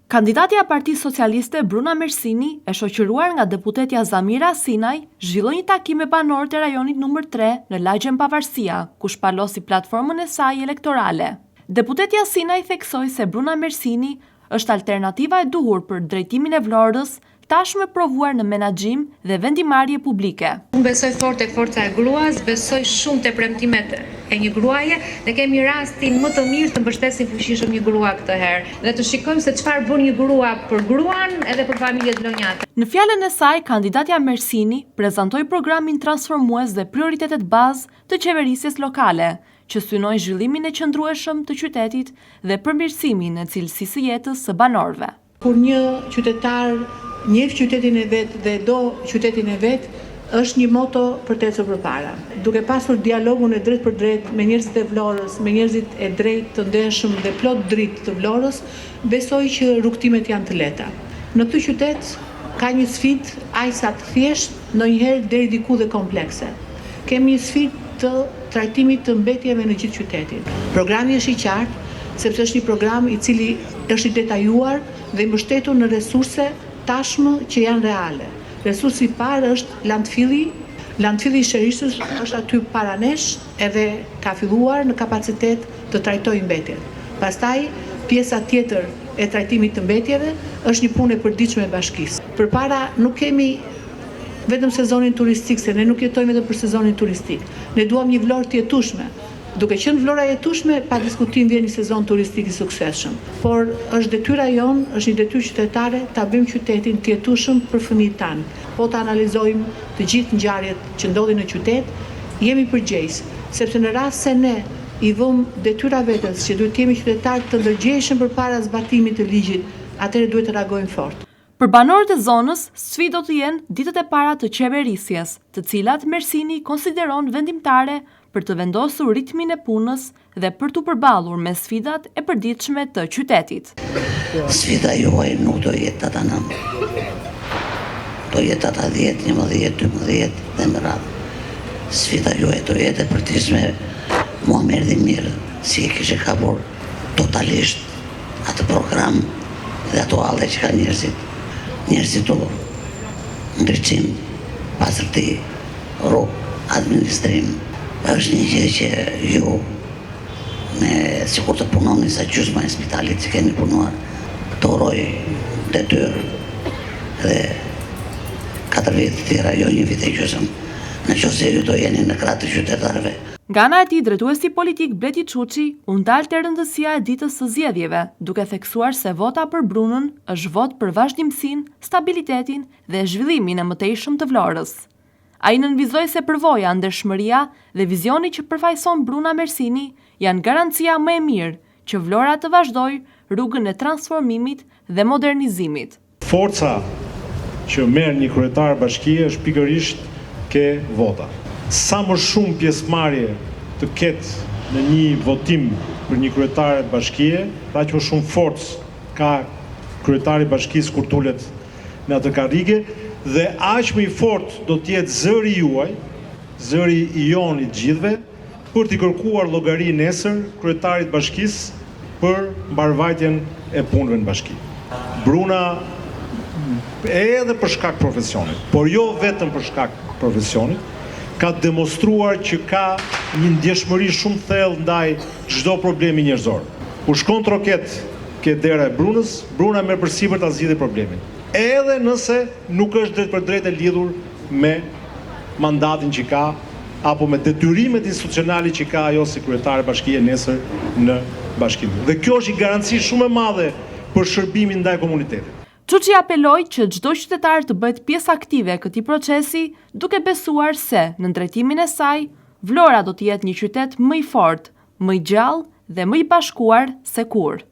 Kandidatja e Partisë Socialiste Bruna Mersini, e shoqëruar nga deputetja Zamira Sinaj, zhvilloi një takim me banorët e rajonit numër 3 në Lagjen Pavarësia, ku shpalosi platformën e saj elektorale. Deputetja Sinaj theksoi se Bruna Mersini është alternativa e duhur për drejtimin e Vlorës, tashmë provuar në menaxhim dhe vendimarrje publike. Unë besoj fort tek forca e gruas, besoj shumë te premtimet e një gruaje dhe kemi rastin më të mirë të mbështesim fuqishëm një grua këtë herë dhe të shikojmë se çfarë bën një grua për gruan edhe për familjet vlonjate. Në fjalën e saj, kandidatja Mersini prezantoi programin transformues dhe prioritetet bazë të qeverisjes lokale, që synoi zhvillimin e qëndrueshëm të qytetit dhe përmirësimin e cilësisë së jetës së banorëve. Kur një qytetar njeh qytetin e vet dhe do qytetin e vet, është një moto për të ecur përpara. Duke pasur dialogun e drejt për drejt me njerëzit e Vlorës, me njerëzit e drejt të ndershëm dhe plot dritë të Vlorës, besoj që rrugtimet janë të lehta. Në këtë qytet ka një sfidë aq sa të thjeshtë, ndonjëherë deri diku dhe komplekse. Kemi një sfidë të trajtimit të mbetjeve në gjithë qytetin. Programi është i qartë, sepse është një program i cili është i detajuar dhe i mbështetur në resurse tashmë që janë reale. Resursi i parë është landfilli. Landfilli i Sherishës është aty para nesh edhe ka filluar në kapacitet të trajtojë mbetjet. Pastaj, pjesa tjetër e trajtimit të mbetjeve është një punë e përditshme e bashkisë. Përpara nuk kemi vetëm sezonin turistik, se ne nuk jetojmë vetëm për sezonin turistik. Ne duam një Vlorë të jetueshme. Duke qenë Vlora jetueshme, pa diskutim vjen një sezon turistik i suksesshëm. Por është detyra jonë, është një detyrë qytetare, ta bëjmë qytetin të jetueshëm për fëmijët tanë. Po të analizojmë të gjithë ngjarjet që ndodhin në qytet, jemi përgjegjës, sepse në rast se ne i vëmë detyra vetes që duhet të jemi qytetarë të ndërgjegjshëm përpara zbatimit të ligjit, atëherë duhet të reagojmë fort. Për banorët e zonës, sfidë do të jenë ditët e para të qeverisjes, të cilat Mersini konsideron vendimtare për të vendosur ritmin e punës dhe për të përballur me sfidat e përditshme të qytetit. Sfida juaj nuk do jetë ata 9. Do jetë ata 10, 11, 12 dhe më radhë. Sfida juaj do jetë e përditshme. Mua më erdhi mirë si e kishe kapur totalisht atë program dhe ato halle që ka njerëzit. Njerëzit do ndryqim, pastërti, rrugë, administrim. Është një gjë që ju, sikur të punoni sa gjysma e spitalit që keni punuar, të uroj detyrë dhe 4 vjet të tjera, jo 1 vit e gjysmë, nëse ju do jeni në krah të qytetarëve. Nga ana e tij, drejtuesi politik Bleti Çuçi u ndal te rëndësia e ditës së zgjedhjeve, duke theksuar se vota për Brunën është vot për vazhdimsinë, stabilitetin dhe zhvillimin e mëtejshëm të Vlorës. Ai nënvizoi se përvoja, ndershmëria dhe vizioni që përfaqëson Bruna Mersini janë garancia më e mirë që Vlora të vazhdojë rrugën e transformimit dhe modernizimit. Forca që merr një kryetar bashkie është pikërisht ke vota. Sa më shumë pjesëmarrje të ketë në një votim për një kryetar bashkie, aq më shumë forcë ka kryetari i bashkisë kur tulet në atë karrige. Dhe aq më i fortë do të jetë zëri juaj, zëri i jon i gjithëve, për t'i kërkuar llogari nesër kryetarit bashkisë për mbarvajtjen e punëve në bashki. Bruna, edhe për shkak profesionit, por jo vetëm për shkak profesionit, ka demonstruar që ka një ndjeshmëri shumë thellë ndaj çdo problemi njerëzor. Kur shkon troket ke dera e Brunës, Bruna merr përsipër ta zgjidhë problemin. Edhe nëse nuk është drejt për drejt e lidhur me mandatin që ka, apo me detyrimet institucionale që ka ajo si kryetare bashkie nesër në bashkim. Dhe kjo është një garanci shumë e madhe për shërbimin ndaj komunitetit. Çuçi apeloi që çdo qytetar të bëhet pjesë aktive e këtij procesi, duke besuar se në drejtimin e saj, Vlora do të jetë një qytet më i fortë, më i gjallë dhe më i bashkuar se kurrë.